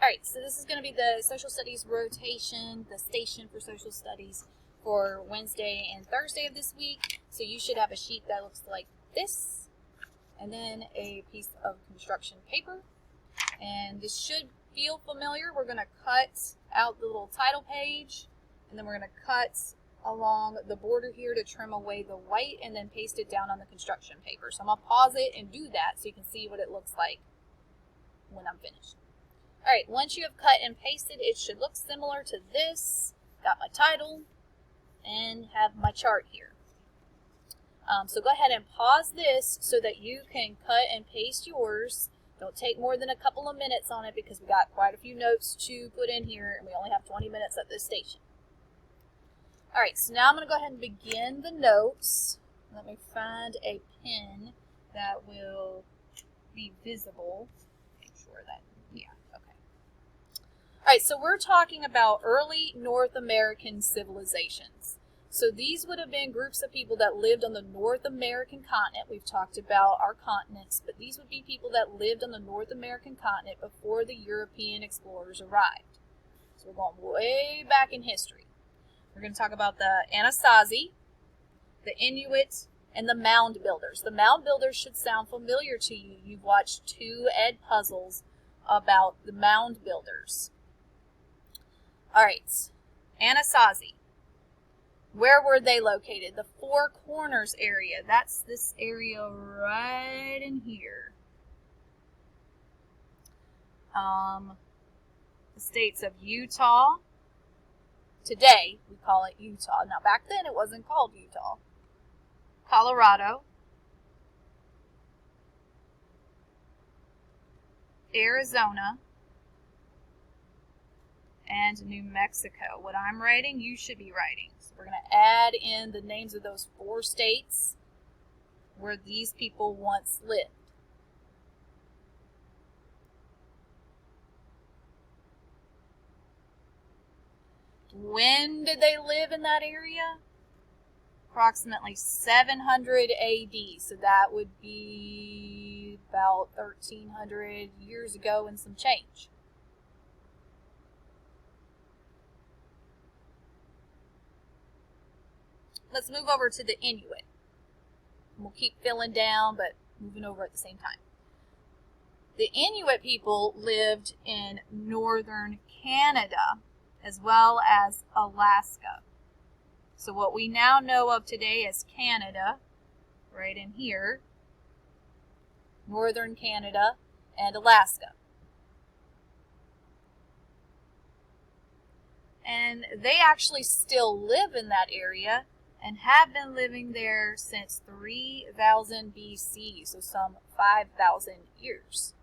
Alright, so this is going to be the social studies rotation, the station for social studies for Wednesday and Thursday of this week. So you should have a sheet that looks like this, and then a piece of construction paper. And this should feel familiar. We're going to cut out the little title page, and then we're going to cut along the border here to trim away the white and then paste it down on the construction paper. So I'm going to pause it and do that so you can see what it looks like when I'm finished. Alright, once you have cut and pasted, it should look similar to this. Got my title and have my chart here. So go ahead and pause this so that you can cut and paste yours. Don't take more than a couple of minutes on it because we got quite a few notes to put in here and we only have 20 minutes at this station. Alright, so now I'm going to go ahead and begin the notes. Let me find a pen that will be visible. Make sure that, yeah, okay. Alright, so we're talking about early North American civilizations. So these would have been groups of people that lived on the North American continent. We've talked about our continents, but these would be people that lived on the North American continent before the European explorers arrived. So we're going way back in history. We're going to talk about the Anasazi, the Inuit, and the Mound Builders. The Mound Builders should sound familiar to you. You've watched 2 ed puzzles about the Mound Builders. Alright, Anasazi. Where were they located? The Four Corners area. That's this area right in here. The states of Utah. Today, we call it Utah. Now, back then, it wasn't called Utah. Colorado. Arizona. And New Mexico. What I'm writing, you should be writing. So we're going to add in the names of those 4 states where these people once lived. When did they live in that area? Approximately 700 AD. So that would be about 1,300 years ago and some change. Let's move over to the Inuit. We'll keep filling down, but moving over at the same time. The Inuit people lived in northern Canada as well as Alaska. So what we now know of today as Canada, right in here, northern Canada and Alaska. And they actually still live in that area and have been living there since 3000 BC, so some 5,000 years.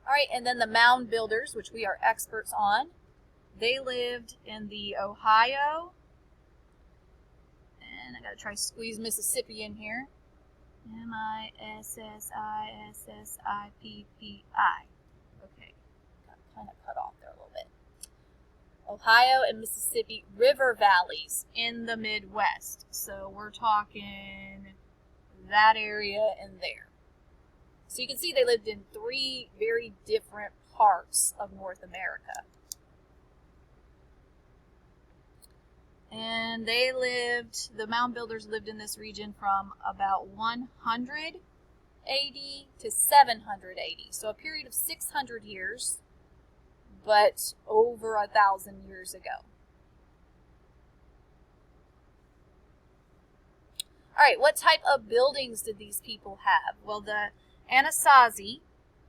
Alright, and then the Mound Builders, which we are experts on, they lived in the Ohio, and I gotta try to squeeze Mississippi in here, Mississippi. Okay, got kind of cut off there a little bit. Ohio and Mississippi River valleys in the Midwest. So we're talking that area and there. So you can see they lived in 3 very different parts of North America. And they lived, the Mound Builders lived in this region from about 100 AD to 700 AD. So a period of 600 years. But over 1,000 years ago. Alright, what type of buildings did these people have? Well, the Anasazi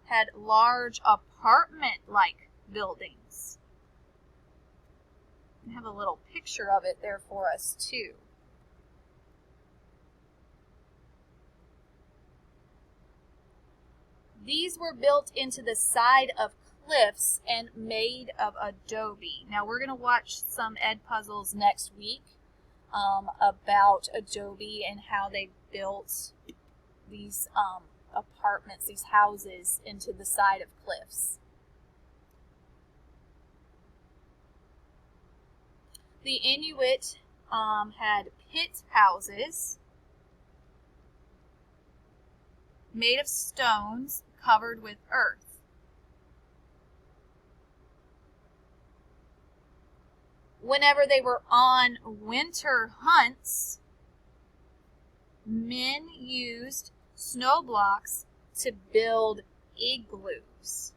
had large apartment-like buildings. I have a little picture of it there for us, too. These were built into the side of cliffs and made of adobe. Now we're going to watch some ed puzzles next week about adobe and how they built these apartments, these houses into the side of cliffs. The Inuit had pit houses made of stones covered with earth. Whenever they were on winter hunts, men used snow blocks to build igloos.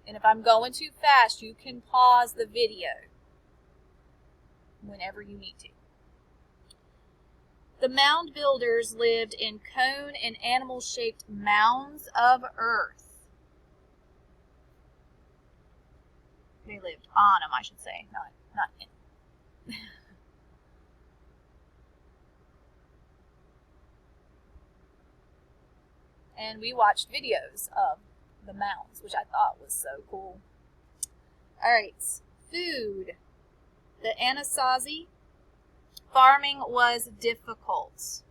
And if I'm going too fast, you can pause the video whenever you need to. The mound builders lived in cone and animal-shaped mounds of earth. They lived on them, I should say, not in. And we watched videos of the mounds, which I thought was so cool. All right, food. The Anasazi, farming was difficult.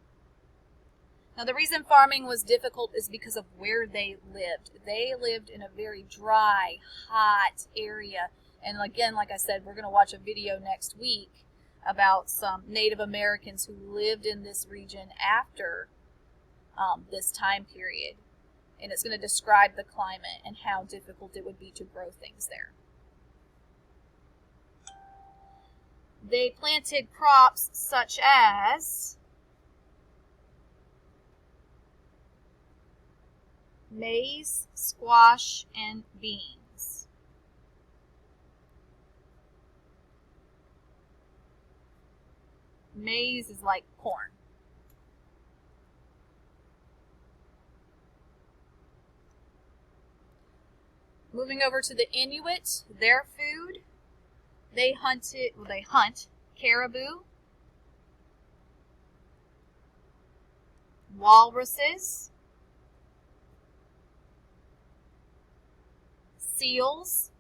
Now, the reason farming was difficult is because of where they lived. They lived in a very dry, hot area. And again, like I said, we're going to watch a video next week about some Native Americans who lived in this region after this time period. And it's going to describe the climate and how difficult it would be to grow things there. They planted crops such as maize, squash, and beans. Maize is like corn. Moving over to the Inuit, their food, they hunt caribou, walruses, seals,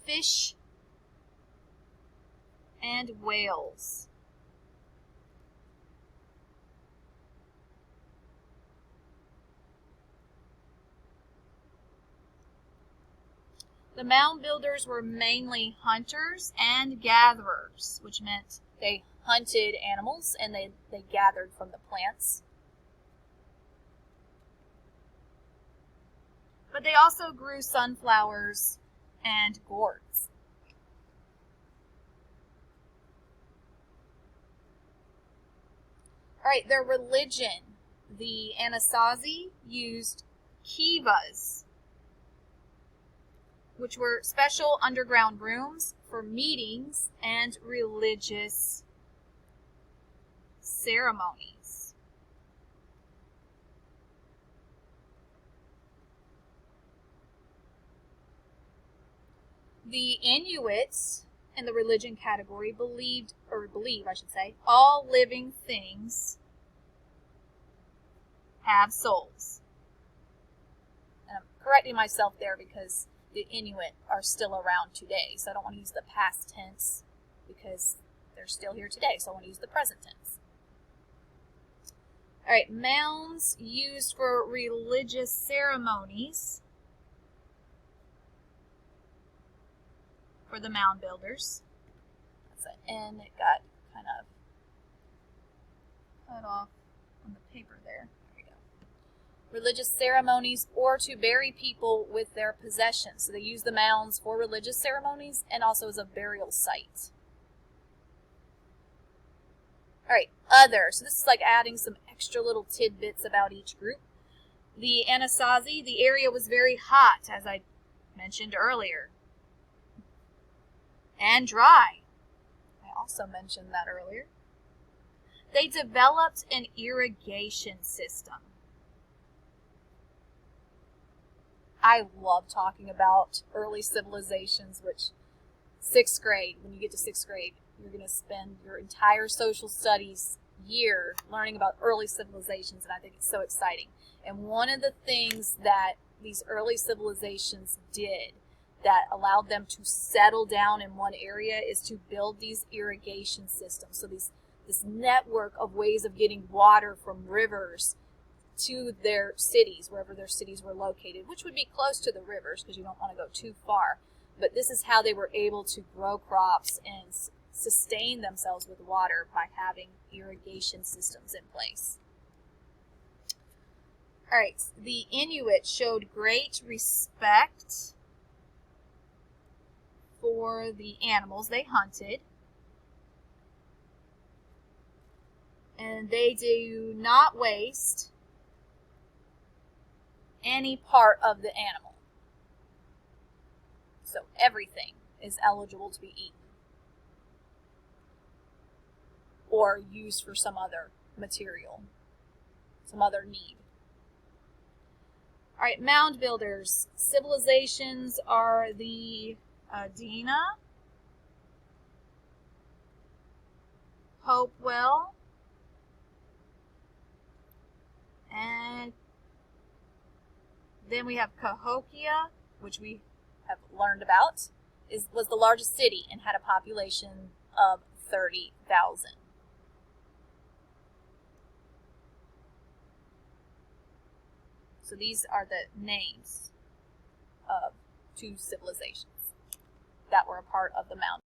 fish, and whales. The mound builders were mainly hunters and gatherers, which meant they hunted animals and they gathered from the plants. But they also grew sunflowers and gourds. All right, their religion. The Anasazi used kivas, which were special underground rooms for meetings and religious ceremonies. The Inuits in the religion category believe, I should say, all living things have souls. And I'm correcting myself there because the Inuit are still around today, so I don't want to use the past tense because they're still here today, so I want to use the present tense. All right, mounds used for religious ceremonies for the mound builders. That's an N, it got kind of cut off on the paper there. Religious ceremonies or to bury people with their possessions. So they use the mounds for religious ceremonies and also as a burial site. All right, other. So this is like adding some extra little tidbits about each group. The Anasazi, the area was very hot, as I mentioned earlier, and dry. I also mentioned that earlier. They developed an irrigation system. I love talking about early civilizations, which 6th grade, when you get to 6th grade, you're going to spend your entire social studies year learning about early civilizations, and I think it's so exciting. And one of the things that these early civilizations did that allowed them to settle down in one area is to build these irrigation systems. So this network of ways of getting water from rivers to their cities, wherever their cities were located, which would be close to the rivers because you don't want to go too far. But this is how they were able to grow crops and sustain themselves with water, by having irrigation systems in place. All right, the Inuit showed great respect for the animals they hunted. And they do not waste any part of the animal. So everything is eligible to be eaten or used for some other material, some other need. All right, mound builders. Civilizations are the Adena, Hopewell, and then we have Cahokia, which we have learned about, was the largest city and had a population of 30,000. So these are the names of two civilizations that were a part of the mound.